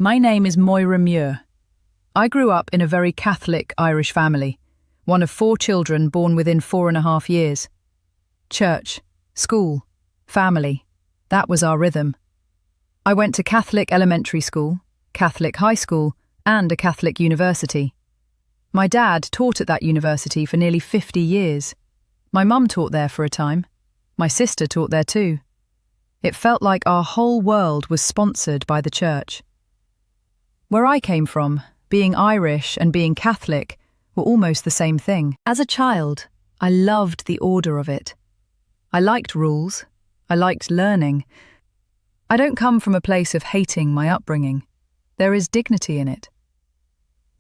My name is Moira Muir. I grew up in a very Catholic Irish family, one of 4 children born within 4.5 years. Church, school, family, that was our rhythm. I went to Catholic elementary school, Catholic high school, and a Catholic university. My dad taught at that university for nearly 50 years. My mum taught there for a time. My sister taught there too. It felt like our whole world was sponsored by the church. Where I came from, being Irish and being Catholic were almost the same thing. As a child, I loved the order of it. I liked rules. I liked learning. I don't come from a place of hating my upbringing. There is dignity in it.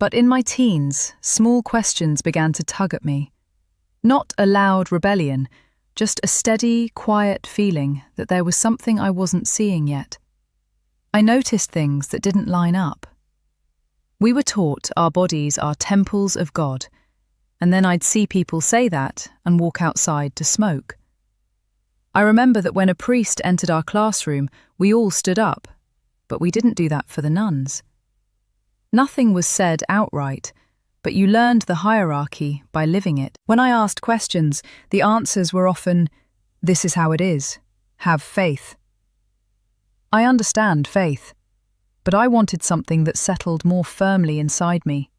But in my teens, small questions began to tug at me. Not a loud rebellion, just a steady, quiet feeling that there was something I wasn't seeing yet. I noticed things that didn't line up. We were taught our bodies are temples of God, and then I'd see people say that and walk outside to smoke. I remember that when a priest entered our classroom, we all stood up, but we didn't do that for the nuns. Nothing was said outright, but you learned the hierarchy by living it. When I asked questions, the answers were often, "This is how it is. Have faith." I understand faith, but I wanted something that settled more firmly inside me.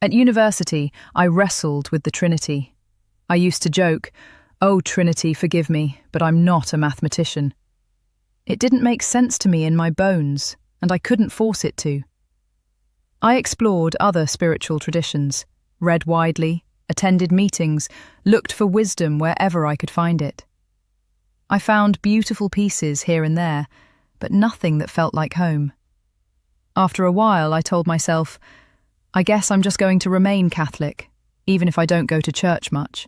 At university, I wrestled with the Trinity. I used to joke, "Oh, Trinity, forgive me, but I'm not a mathematician." It didn't make sense to me in my bones, and I couldn't force it to. I explored other spiritual traditions, read widely, attended meetings, looked for wisdom wherever I could find it. I found beautiful pieces here and there, but nothing that felt like home. After a while, I told myself, I guess I'm just going to remain Catholic, even if I don't go to church much.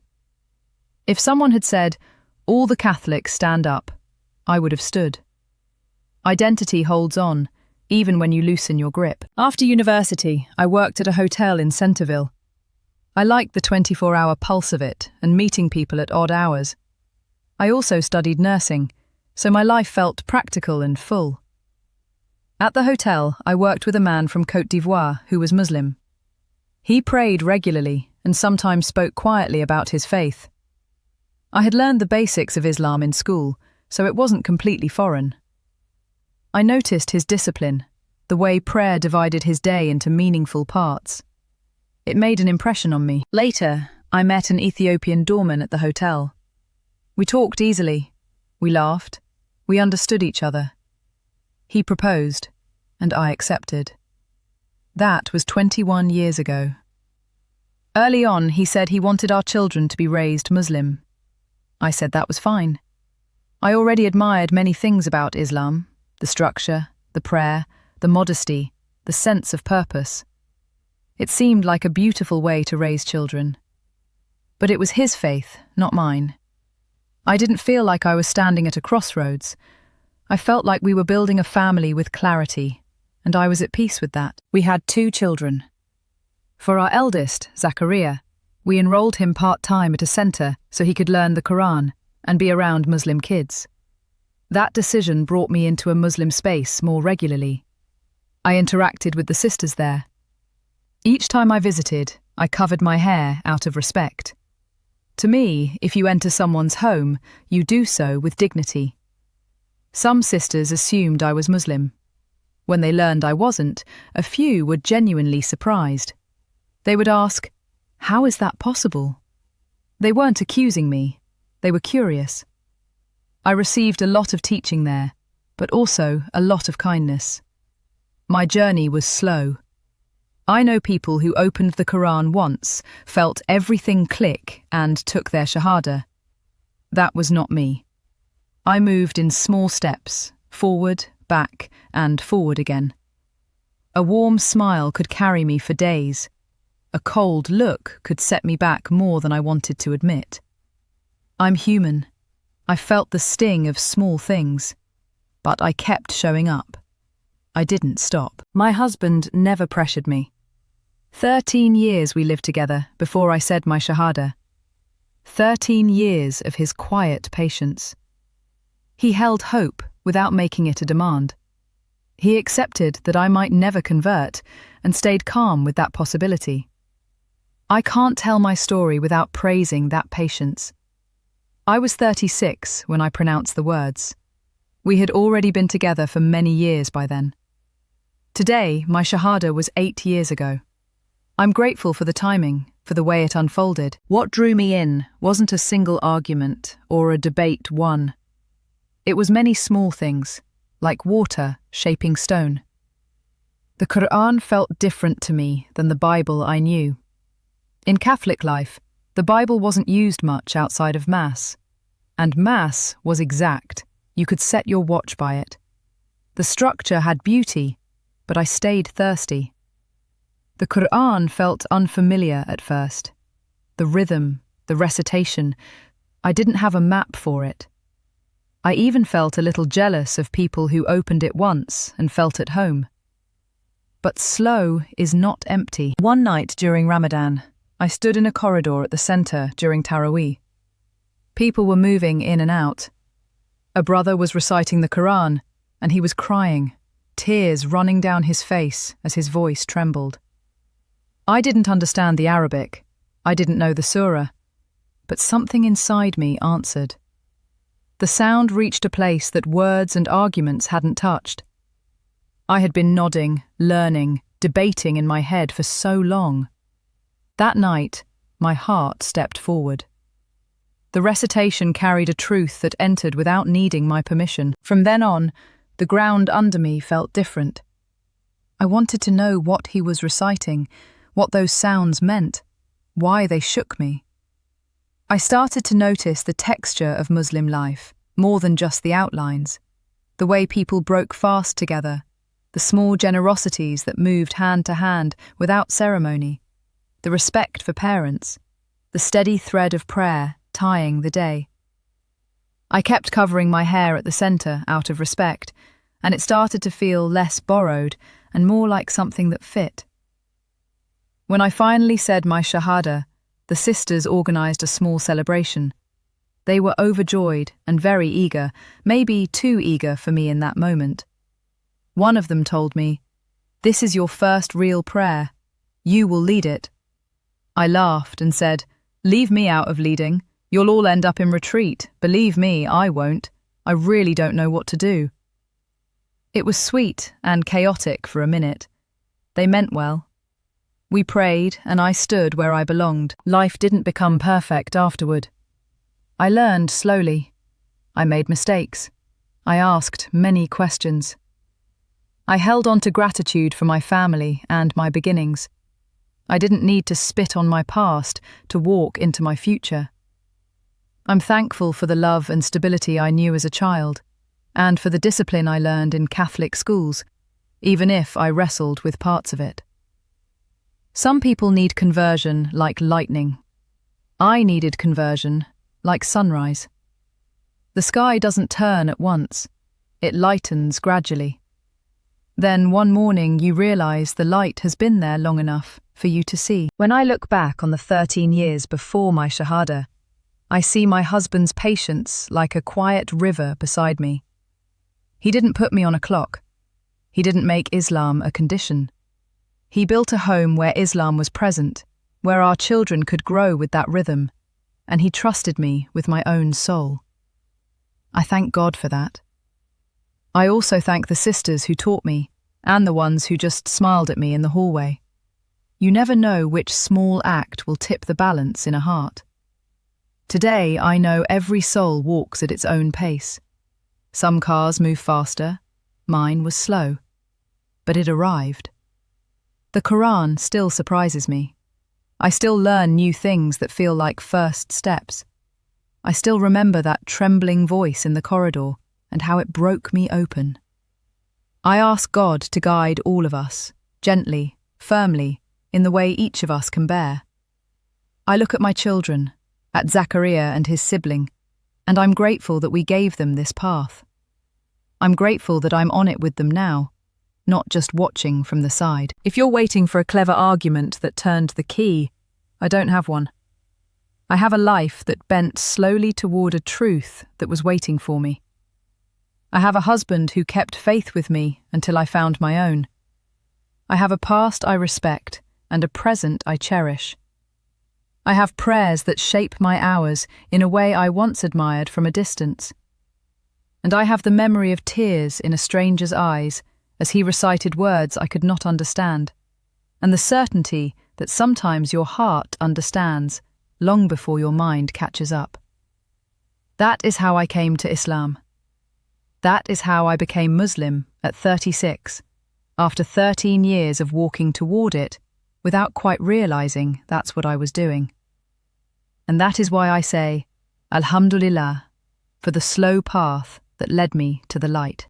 If someone had said, "All the Catholics stand up," I would have stood. Identity holds on, even when you loosen your grip. After university, I worked at a hotel in Centerville. I liked the 24-hour pulse of it and meeting people at odd hours. I also studied nursing, so my life felt practical and full. At the hotel, I worked with a man from Côte d'Ivoire who was Muslim. He prayed regularly and sometimes spoke quietly about his faith. I had learned the basics of Islam in school, so it wasn't completely foreign. I noticed his discipline, the way prayer divided his day into meaningful parts. It made an impression on me. Later, I met an Ethiopian doorman at the hotel. We talked easily. We laughed. We understood each other. He proposed, and I accepted. That was 21 years ago. Early on, he said he wanted our children to be raised Muslim. I said that was fine. I already admired many things about Islam, the structure, the prayer, the modesty, the sense of purpose. It seemed like a beautiful way to raise children. But it was his faith, not mine. I didn't feel like I was standing at a crossroads. I felt like we were building a family with clarity, and I was at peace with that. We had 2 children. For our eldest, Zachariah, we enrolled him part-time at a centre so he could learn the Quran and be around Muslim kids. That decision brought me into a Muslim space more regularly. I interacted with the sisters there. Each time I visited, I covered my hair out of respect. To me, if you enter someone's home, you do so with dignity. Some sisters assumed I was Muslim. When they learned I wasn't, a few were genuinely surprised. They would ask, "How is that possible?" They weren't accusing me. They were curious. I received a lot of teaching there, but also a lot of kindness. My journey was slow. I know people who opened the Quran once, felt everything click, and took their shahada. That was not me. I moved in small steps, forward, back, and forward again. A warm smile could carry me for days. A cold look could set me back more than I wanted to admit. I'm human. I felt the sting of small things, but I kept showing up. I didn't stop. My husband never pressured me. 13 years we lived together before I said my shahada. 13 years of his quiet patience. He held hope without making it a demand. He accepted that I might never convert and stayed calm with that possibility. I can't tell my story without praising that patience. I was 36 when I pronounced the words. We had already been together for many years by then. Today, my Shahada was 8 years ago. I'm grateful for the timing, for the way it unfolded. What drew me in wasn't a single argument or a debate won. It was many small things, like water shaping stone. The Quran felt different to me than the Bible I knew. In Catholic life, the Bible wasn't used much outside of Mass. And Mass was exact. You could set your watch by it. The structure had beauty, but I stayed thirsty. The Quran felt unfamiliar at first. The rhythm, the recitation, I didn't have a map for it. I even felt a little jealous of people who opened it once and felt at home. But slow is not empty. One night during Ramadan, I stood in a corridor at the center during Taraweeh. People were moving in and out. A brother was reciting the Quran, and he was crying, tears running down his face as his voice trembled. I didn't understand the Arabic. I didn't know the surah. But something inside me answered. The sound reached a place that words and arguments hadn't touched. I had been nodding, learning, debating in my head for so long. That night, my heart stepped forward. The recitation carried a truth that entered without needing my permission. From then on, the ground under me felt different. I wanted to know what he was reciting, what those sounds meant, why they shook me. I started to notice the texture of Muslim life, more than just the outlines, the way people broke fast together, the small generosities that moved hand to hand without ceremony, the respect for parents, the steady thread of prayer tying the day. I kept covering my hair at the center out of respect, and it started to feel less borrowed and more like something that fit. When I finally said my Shahada, the sisters organized a small celebration. They were overjoyed and very eager, maybe too eager for me in that moment. One of them told me, "This is your first real prayer. You will lead it." I laughed and said, "Leave me out of leading. You'll all end up in retreat. Believe me, I won't. I really don't know what to do." It was sweet and chaotic for a minute. They meant well. We prayed, and I stood where I belonged. Life didn't become perfect afterward. I learned slowly. I made mistakes. I asked many questions. I held on to gratitude for my family and my beginnings. I didn't need to spit on my past to walk into my future. I'm thankful for the love and stability I knew as a child, and for the discipline I learned in Catholic schools, even if I wrestled with parts of it. Some people need conversion like lightning. I needed conversion like sunrise. The sky doesn't turn at once. It lightens gradually. Then one morning you realize the light has been there long enough for you to see. When I look back on the 13 years before my Shahada, I see my husband's patience like a quiet river beside me. He didn't put me on a clock. He didn't make Islam a condition. He built a home where Islam was present, where our children could grow with that rhythm, and he trusted me with my own soul. I thank God for that. I also thank the sisters who taught me, and the ones who just smiled at me in the hallway. You never know which small act will tip the balance in a heart. Today, I know every soul walks at its own pace. Some cars move faster, mine was slow, but it arrived. The Quran still surprises me. I still learn new things that feel like first steps. I still remember that trembling voice in the corridor and how it broke me open. I ask God to guide all of us, gently, firmly, in the way each of us can bear. I look at my children, at Zachariah and his sibling, and I'm grateful that we gave them this path. I'm grateful that I'm on it with them now, not just watching from the side. If you're waiting for a clever argument that turned the key, I don't have one. I have a life that bent slowly toward a truth that was waiting for me. I have a husband who kept faith with me until I found my own. I have a past I respect and a present I cherish. I have prayers that shape my hours in a way I once admired from a distance. And I have the memory of tears in a stranger's eyes as he recited words I could not understand, and the certainty that sometimes your heart understands long before your mind catches up. That is how I came to Islam. That is how I became Muslim at 36, after 13 years of walking toward it without quite realizing that's what I was doing. And that is why I say, Alhamdulillah, for the slow path that led me to the light.